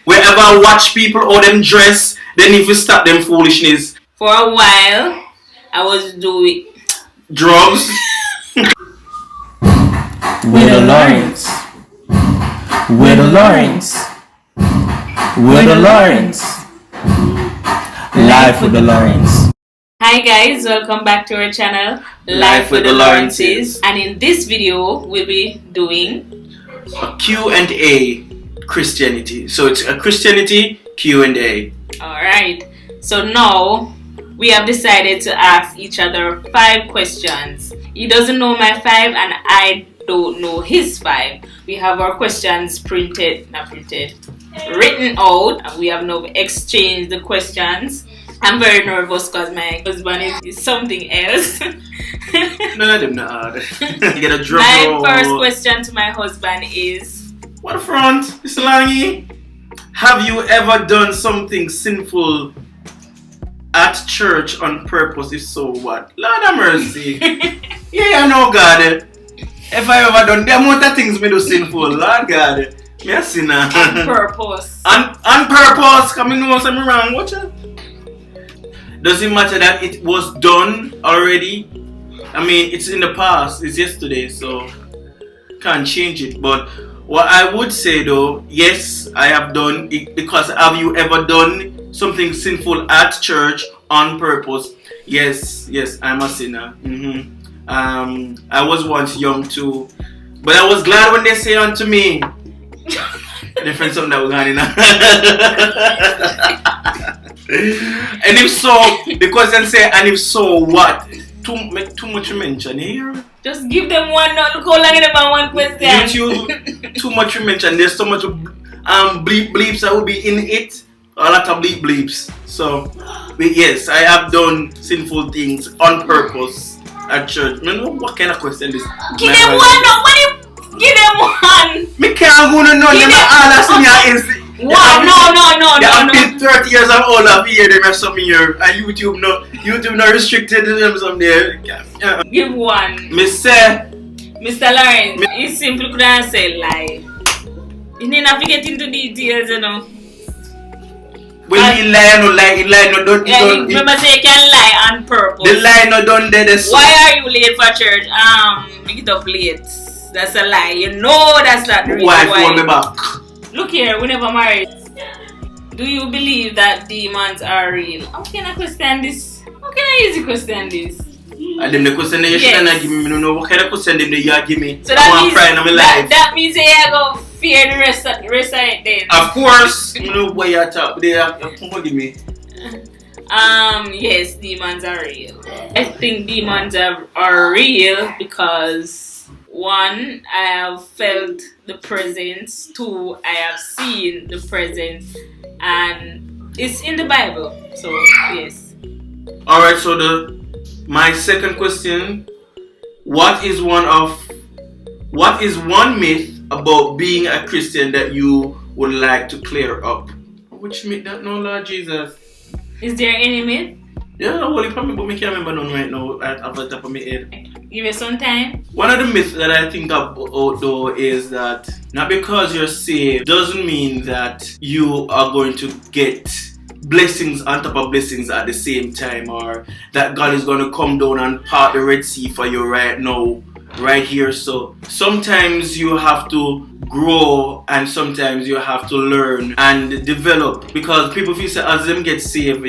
Wherever I watch people or them dress, then if you stop them foolishness. For a while, I was doing drugs. We're the Lawrence. We're the Lawrence. We're the Lawrence. Life with the Lawrence. Hi guys, welcome back to our channel, Life with the Lawrences. And in this video, we'll be doing a Q&A Christianity. So it's a Christianity Q&A. Alright, so now we have decided to ask each other 5 questions. He doesn't know my 5 and I don't know his 5. We have our questions written out, and we have now exchanged the questions. I'm very nervous because my husband is something else. None of them not hard. Get a drum My roll. first question to my husband is, what front, Mr. Langy? Have you ever done something sinful at church on purpose? If so, what? Lord have mercy. Yeah, I know God. If I ever done the amount of things me do sinful, Lord God. Me a sinner. on purpose. On purpose. Come in, know something wrong. Watch it. Does it matter that it was done already? I mean, it's in the past. It's yesterday, so can't change it. But what I would say though, yes, I have done it, because have you ever done something sinful at church on purpose? Yes, I'm a sinner. I was once young too, but I was glad when they say unto me, different something that was going on. And if so, because then say, and if so, what? Too much mention here. Just give them one. Look how long in about one question. YouTube, too much mention. There's so much bleeps that will be in it. A lot of bleeps. So, yes, I have done sinful things on purpose at church. I know what kind of question this? Give them one. Nobody. Give them one. Me can't go no. Them all that's in your instinct. One. No. I'm 30 years old of here. They have some here. And YouTube not restricted to them some there. Give one. Mr. Lawrence, you simply couldn't say lie. You need not to get into details, you know. When he lie, don't. Remember say you can lie on purpose. The lie no done there. Why are you late for church? Make it up late. That's a lie. You know that's not the reason why. Why Me back. Look here, we never married. Do you believe that demons are real? How can I question this? How can I easily question this? And then the question you should not give me, no, what kind of question them you give me? So that means you go fear the rest of it then. Of course, you know why you talk, they are give me. Yes, demons are real. I think demons are real because 1, I have felt the presence. 2, I have seen the presence, and it's in the Bible. So yes. Alright, so my second question, what is one myth about being a Christian that you would like to clear up? Which myth that no, Lord Jesus? Is there any myth? Yeah, well, probably, but I can't remember none right now off the top of my head. Give me some time. One of the myths that I think about though is that not because you're saved doesn't mean that you are going to get blessings on top of blessings at the same time, or that God is going to come down and part the Red Sea for you right now, right here. So sometimes you have to grow and sometimes you have to learn and develop, because people feel say as them get saved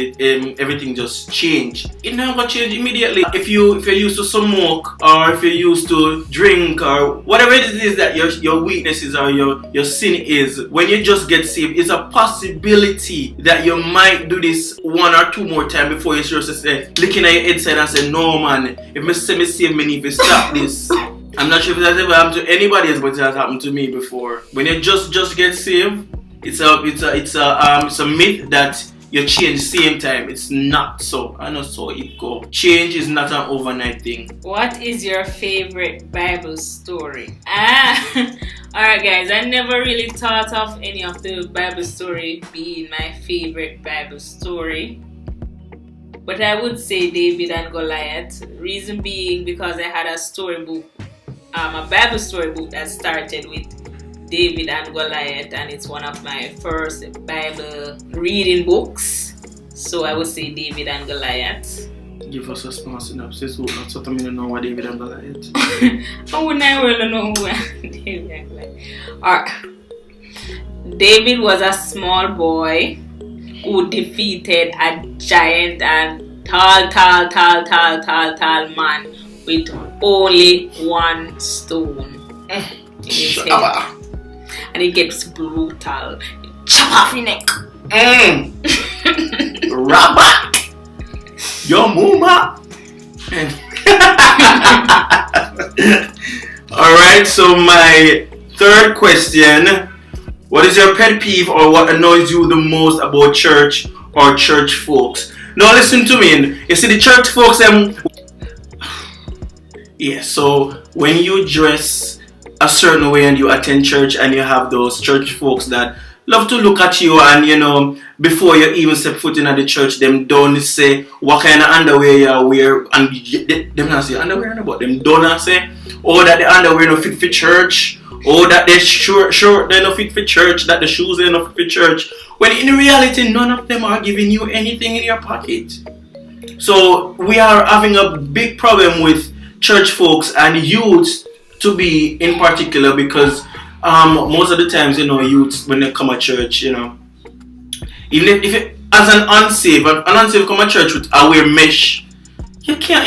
everything just change. It never change immediately. If you're used to smoke, or if you're used to drink, or whatever it is that your weaknesses or your sin is, when you just get saved, it's a possibility that you might do this 1 or 2 more times before you just say looking at your inside and say, no man, if me say me save me need to stop this. I'm not sure if that ever happened to anybody else, but it has happened to me before. When you just get saved, it's a myth that you change same time. It's not so. I know so it go. Change is not an overnight thing. What is your favorite Bible story? Alright guys, I never really thought of any of the Bible story being my favorite Bible story. But I would say David and Goliath. Reason being because I had a storybook, a Bible storybook that started with David and Goliath, and it's one of my first Bible reading books. So I would say David and Goliath. Give us a small synopsis. Not so I know what David and Goliath. I wouldn't really know who David and Goliath. Alright. David was a small boy who defeated a giant and tall man with only one stone in his head. And it gets brutal. Chop off your neck. Rabat! Your mama! Alright, so my third question. What is your pet peeve or what annoys you the most about church or church folks? Now listen to me. You see the church folks, yeah, so when you dress a certain way and you attend church and you have those church folks that love to look at you and before you even step foot in the church, them don't say what kind of underwear you wear and them not say underwear, but them don't say that the underwear no fit for church. That the shirt they no fit for church, that the shoes they no fit for church. When in reality, none of them are giving you anything in your pocket. So we are having a big problem with church folks and youth to be in particular because most of the times, youth when they come to church, even if it, as an unsaved come to church with a wear mesh, you can't.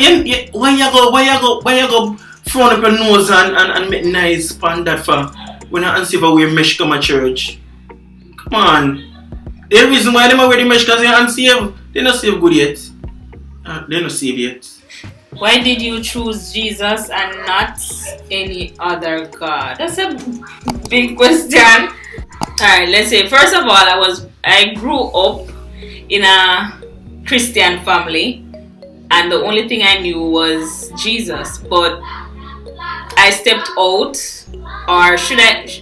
Why you go? Frown up your nose and make nice pan that for when an unsaved wear mesh come to church. Come on. The reason why they wear the mesh because they're unsaved. They're not saved good yet. They're not saved yet. Why did you choose Jesus and not any other God? That's a big question. Alright, let's say first of all I grew up in a Christian family and the only thing I knew was Jesus, but I stepped out, or should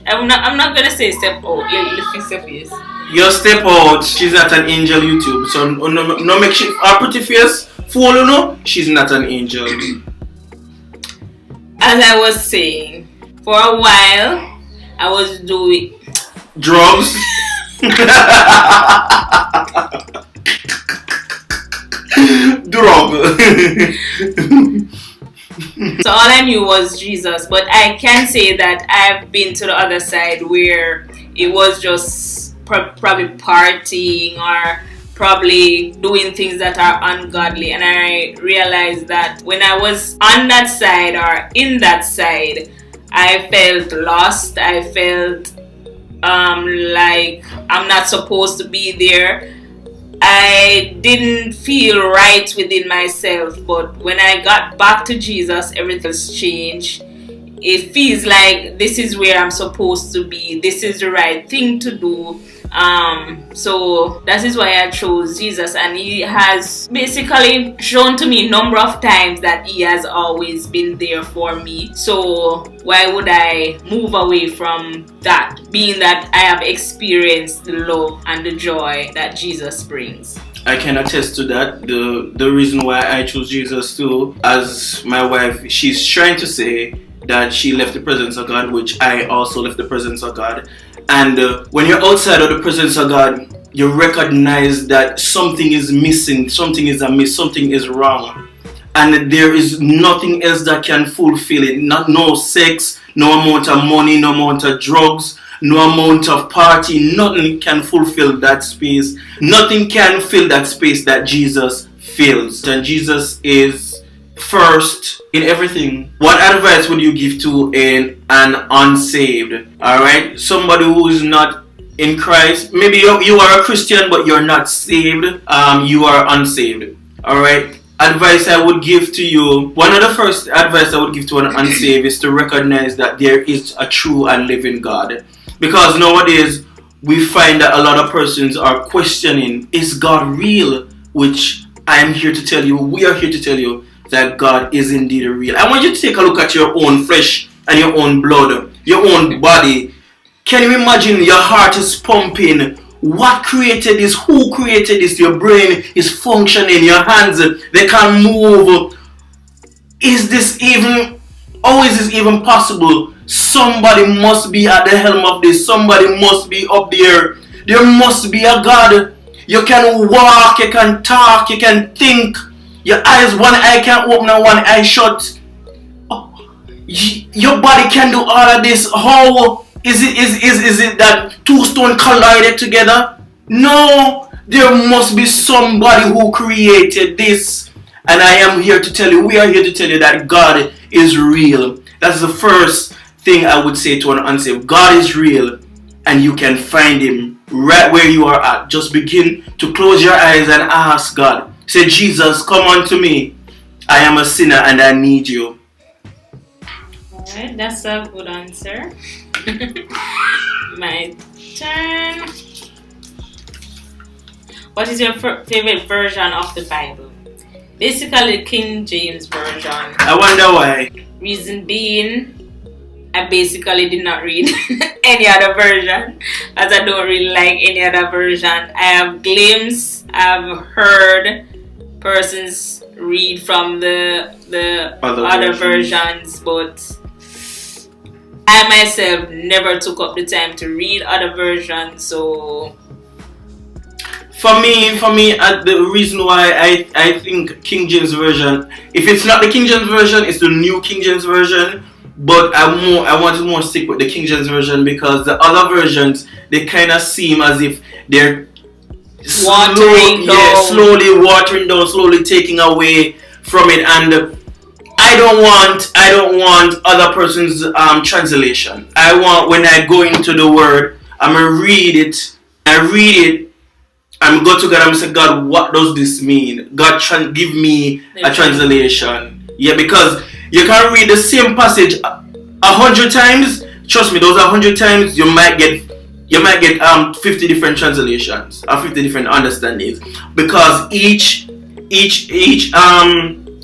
I'm not gonna say step out. Let me fix your face. You step out. She's not an angel. YouTube. So no make she a pretty face. Fool, no. She's not an angel. As I was saying, for a while I was doing drugs. Drug. So all I knew was Jesus, but I can say that I've been to the other side where it was just probably partying or probably doing things that are ungodly, and I realized that when I was on that side or in that side, I felt lost. I felt like I'm not supposed to be there. I didn't feel right within myself, but when I got back to Jesus, everything's changed. It feels like this is where I'm supposed to be. This is the right thing to do. So that is why I chose Jesus, and he has basically shown to me a number of times that he has always been there for me. So why would I move away from that, being that I have experienced the love and the joy that Jesus brings? I can attest to that. The reason why I chose Jesus too, as my wife, she's trying to say that she left the presence of God, which I also left the presence of God. And when you're outside of the presence of God, you recognize that something is missing, something is amiss, something is wrong. And there is nothing else that can fulfill it. No sex, no amount of money, no amount of drugs, no amount of party. Nothing can fulfill that space. Nothing can fill that space that Jesus fills. And Jesus is first in everything. What advice would you give to an unsaved? Alright, somebody who is not in Christ. Maybe you are a Christian but you're not saved. You are unsaved. Alright, advice I would give to you, one of the first advice I would give to an unsaved is to recognize that there is a true and living God. Because nowadays we find that a lot of persons are questioning, is God real? Which I am here to tell you, we are here to tell you that God is indeed real. I want you to take a look at your own flesh and your own blood, your own body. Can you imagine your heart is pumping? What created this? Who created this? Your brain is functioning, your hands, they can move. How is this even possible somebody must be at the helm of this. Somebody must be up there. There must be a God. You can walk, you can talk, you can think. Your eyes, one eye can open and one eye shut. Your body can do all of this. How is it that two stones collided together? No, there must be somebody who created this. And I am here to tell you, we are here to tell you that God is real. That's the first thing I would say to an unsaved. God is real, and you can find Him right where you are at. Just begin to close your eyes and ask God. Say, Jesus, come unto me. I am a sinner and I need you. Alright, that's a good answer. My turn. What is your favorite version of the Bible? Basically, King James Version. I wonder why. Reason being, I basically did not read any other version, as I don't really like any other version. I have glimpsed, I've heard persons read from the other versions, but I myself never took up the time to read other versions. So for me, the reason why I think King James Version, if it's not the King James Version, it's the new King James Version. But I want to more stick with the King James Version, because the other versions, they kind of seem as if they're slowly watering down, slowly taking away from it. And I don't want other person's translation. I want, when I go into the Word, I'm gonna read it. I'm go to God and say, God, what does this mean? God, give me a translation. Yeah, because you can read the same passage 100 times. Trust me, those 100 times you might get 50 different translations or 50 different understandings, because each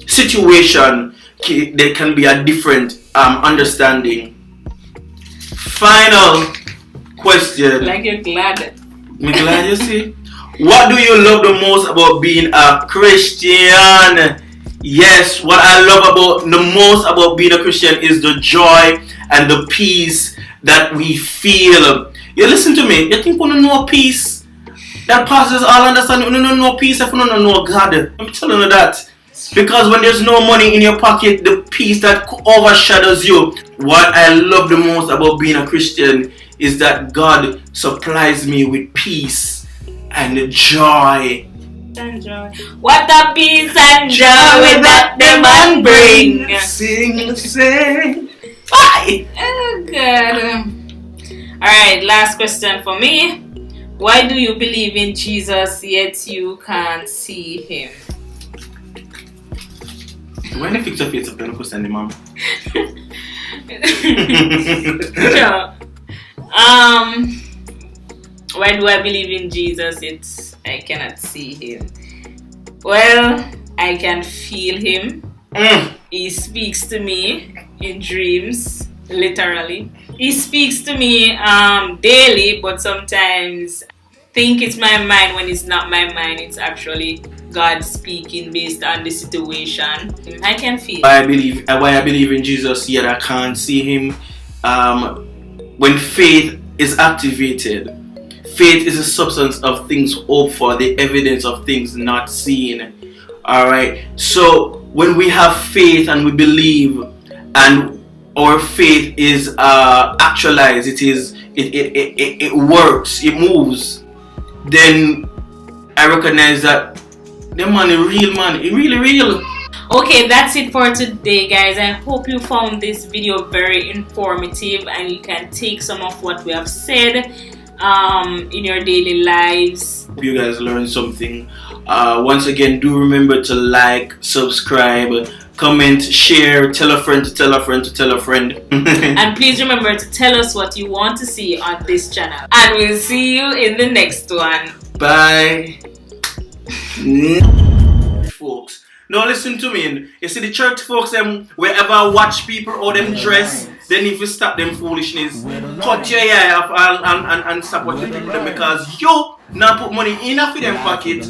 situation there can be a different understanding. Final question. Like you're glad. I'm glad, you see. What do you love the most about being a Christian? Yes, what I love the most about being a Christian is the joy and the peace that we feel. You listen to me. You think we don't know peace that passes all understanding? We don't know peace if we don't know God. I'm telling you that. Because when there's no money in your pocket, the peace that overshadows you. What I love the most about being a Christian is that God supplies me with peace and joy. And joy. What a peace and joy that the man bring. Sing. Bye. Oh God. Alright, last question for me. Why do you believe in Jesus yet you can't see Him? When you fix your face up, you don't send him, mom. No. Why do I believe in Jesus yet I cannot see Him? Well, I can feel Him. He speaks to me in dreams, literally. He speaks to me daily, but sometimes think it's my mind when it's not my mind. It's actually God speaking based on the situation. I can feel. Why I believe in Jesus yet I can't see Him. When faith is activated, faith is the substance of things hoped for, the evidence of things not seen. Alright, so when we have faith and we believe, and our faith is actualized, it works, it moves, then I recognize that the man is real, man. It's really real. Okay, that's it for today, guys. I hope you found this video very informative and you can take some of what we have said in your daily lives. Hope you guys learned something. Once again, do remember to like, subscribe, comment, share, tell a friend to tell a friend to tell a friend. And please remember to tell us what you want to see on this channel. And we'll see you in the next one. Bye. Folks, now listen to me. You see the church folks, them wherever watch people or them dress, then if you stop them foolishness, cut your ear off and stop watching people them, because you now put money in for them pocket